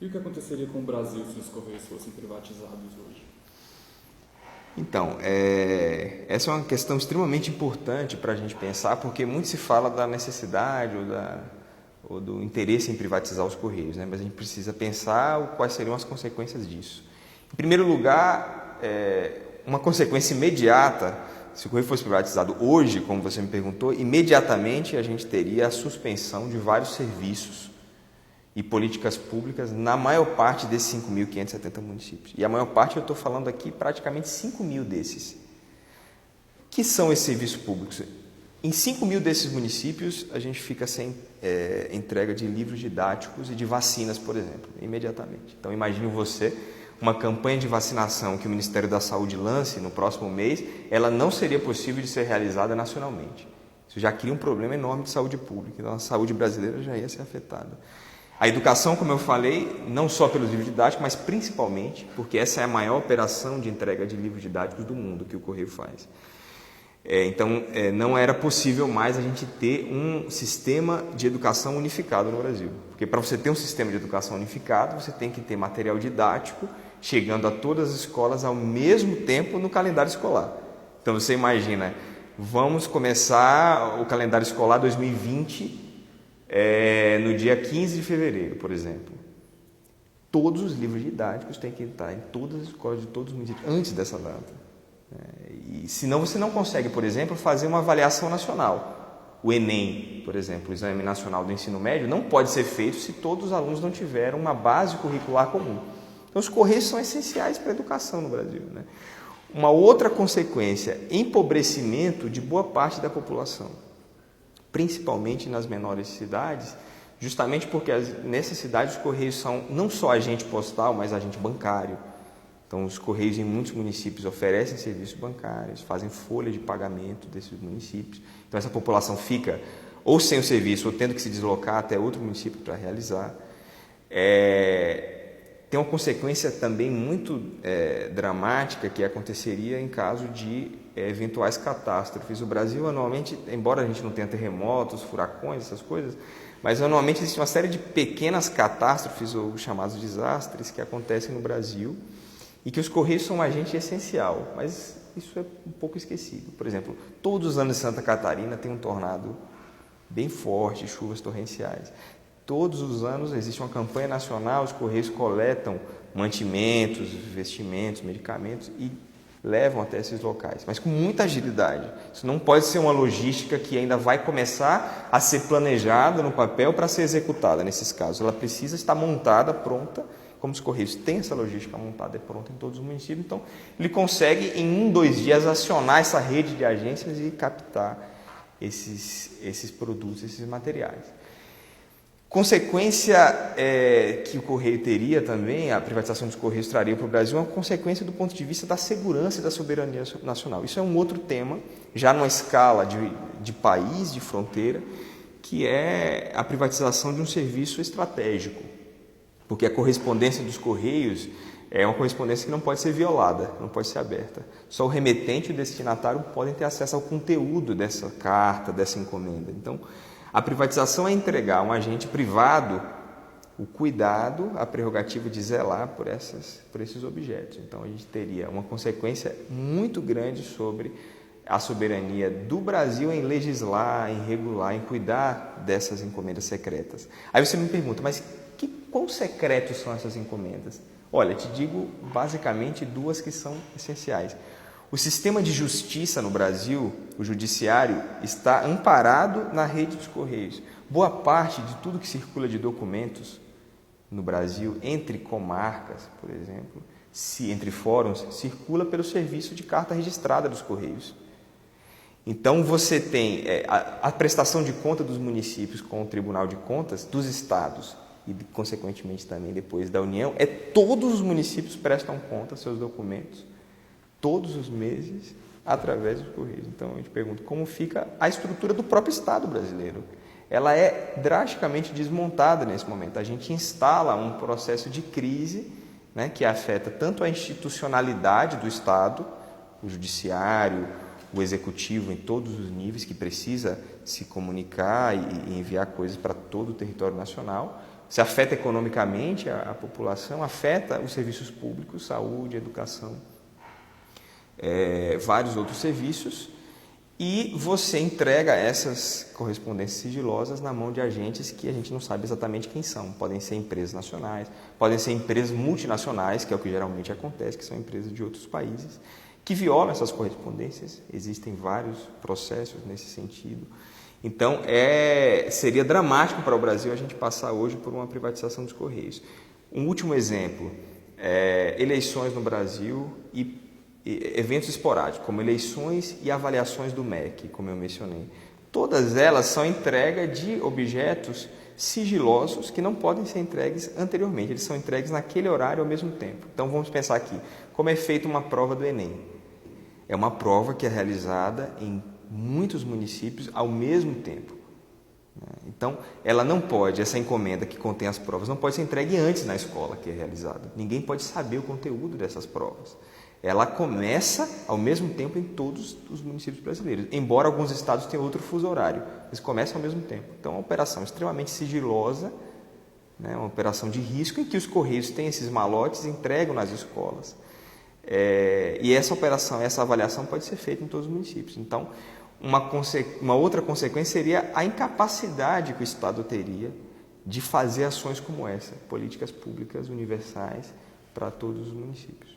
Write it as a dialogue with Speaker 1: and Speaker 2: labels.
Speaker 1: E o que aconteceria com o Brasil se os Correios fossem privatizados hoje?
Speaker 2: Então, essa é uma questão extremamente importante para a gente pensar, porque muito se fala da necessidade ou do interesse em privatizar os Correios, né? Mas a gente precisa pensar quais seriam as consequências disso. Em primeiro lugar, uma consequência imediata, se o Correio fosse privatizado hoje, como você me perguntou, imediatamente a gente teria a suspensão de vários serviços e políticas públicas na maior parte desses 5.570 municípios. E a maior parte, eu estou falando aqui, praticamente 5.000 desses. Que são esses serviços públicos? Em 5.000 desses municípios, a gente fica sem entrega de livros didáticos e de vacinas, por exemplo, imediatamente. Então, imagine você, uma campanha de vacinação que o Ministério da Saúde lance no próximo mês, ela não seria possível de ser realizada nacionalmente. Isso já cria um problema enorme de saúde pública, então a saúde brasileira já ia ser afetada. A educação, como eu falei, não só pelos livros didáticos, mas principalmente porque essa é a maior operação de entrega de livros didáticos do mundo que o Correio faz. Então, não era possível mais a gente ter um sistema de educação unificado no Brasil. Porque para você ter um sistema de educação unificado, você tem que ter material didático chegando a todas as escolas ao mesmo tempo no calendário escolar. Então, você imagina, vamos começar o calendário escolar 2020 no dia 15 de fevereiro, por exemplo. Todos os livros didáticos têm que estar em todas as escolas de todos os municípios antes dessa data. E senão você não consegue, por exemplo, fazer uma avaliação nacional. O Enem, por exemplo, o Exame Nacional do Ensino Médio, não pode ser feito se todos os alunos não tiveram uma base curricular comum. Então, os Correios são essenciais para a educação no Brasil, né? Uma outra consequência, empobrecimento de boa parte da população, principalmente nas menores cidades, justamente porque nessas cidades os Correios são não só agente postal, mas agente bancário. Então, os Correios em muitos municípios oferecem serviços bancários, fazem folha de pagamento desses municípios. Então, essa população fica ou sem o serviço ou tendo que se deslocar até outro município para realizar. Tem uma consequência também muito dramática que aconteceria em caso de eventuais catástrofes. O Brasil, anualmente, embora a gente não tenha terremotos, furacões, essas coisas, mas anualmente existe uma série de pequenas catástrofes ou chamados desastres que acontecem no Brasil e que os Correios são um agente essencial, mas isso é um pouco esquecido. Por exemplo, todos os anos em Santa Catarina tem um tornado bem forte, chuvas torrenciais. Todos os anos existe uma campanha nacional, os Correios coletam mantimentos, vestimentos, medicamentos e levam até esses locais, mas com muita agilidade. Isso não pode ser uma logística que ainda vai começar a ser planejada no papel para ser executada nesses casos. Ela precisa estar montada, pronta, como os Correios têm essa logística montada e pronta em todos os municípios, então ele consegue em 1, 2 dias acionar essa rede de agências e captar esses produtos, esses materiais. Consequência que o Correio teria também, a privatização dos Correios traria para o Brasil, uma consequência do ponto de vista da segurança e da soberania nacional. Isso é um outro tema, já numa escala de país, de fronteira, que é a privatização de um serviço estratégico. Porque a correspondência dos Correios é uma correspondência que não pode ser violada, não pode ser aberta. Só o remetente e o destinatário podem ter acesso ao conteúdo dessa carta, dessa encomenda. Então, a privatização é entregar a um agente privado o cuidado, a prerrogativa de zelar por esses objetos. Então, a gente teria uma consequência muito grande sobre a soberania do Brasil em legislar, em regular, em cuidar dessas encomendas secretas. Aí você me pergunta, mas quão secretos são essas encomendas? Olha, te digo basicamente 2 que são essenciais. O sistema de justiça no Brasil, o judiciário, está amparado na rede dos Correios. Boa parte de tudo que circula de documentos no Brasil, entre comarcas, por exemplo, entre fóruns, circula pelo serviço de carta registrada dos Correios. Então, você tem a prestação de conta dos municípios com o Tribunal de Contas, dos estados e, consequentemente, também depois da União, todos os municípios prestam conta seus documentos, todos os meses, através dos Correios. Então, eu te pergunto, como fica a estrutura do próprio Estado brasileiro? Ela é drasticamente desmontada nesse momento. A gente instala um processo de crise, né, que afeta tanto a institucionalidade do Estado, o judiciário, o executivo em todos os níveis, que precisa se comunicar e enviar coisas para todo o território nacional, Se afeta economicamente a população, afeta os serviços públicos, saúde, educação, vários outros serviços, e você entrega essas correspondências sigilosas na mão de agentes que a gente não sabe exatamente quem são. Podem ser empresas nacionais, podem ser empresas multinacionais, que é o que geralmente acontece, que são empresas de outros países, que violam essas correspondências. Existem vários processos nesse sentido. Então, seria dramático para o Brasil a gente passar hoje por uma privatização dos Correios. Um último exemplo, eleições no Brasil e eventos esporádicos, como eleições e avaliações do MEC, como eu mencionei. Todas elas são entrega de objetos sigilosos que não podem ser entregues anteriormente, eles são entregues naquele horário ao mesmo tempo. Então vamos pensar aqui, como é feita uma prova do Enem. É uma prova que é realizada em muitos municípios ao mesmo tempo. Então, essa encomenda que contém as provas não pode ser entregue antes na escola que é realizada. Ninguém pode saber o conteúdo dessas provas. Ela começa ao mesmo tempo em todos os municípios brasileiros, embora alguns estados tenham outro fuso horário, eles começam ao mesmo tempo. Então, é uma operação extremamente sigilosa, uma operação de risco em que os Correios têm esses malotes e entregam nas escolas. E essa operação, essa avaliação pode ser feita em todos os municípios. Então, uma outra consequência seria a incapacidade que o Estado teria de fazer ações como essa, políticas públicas universais para todos os municípios.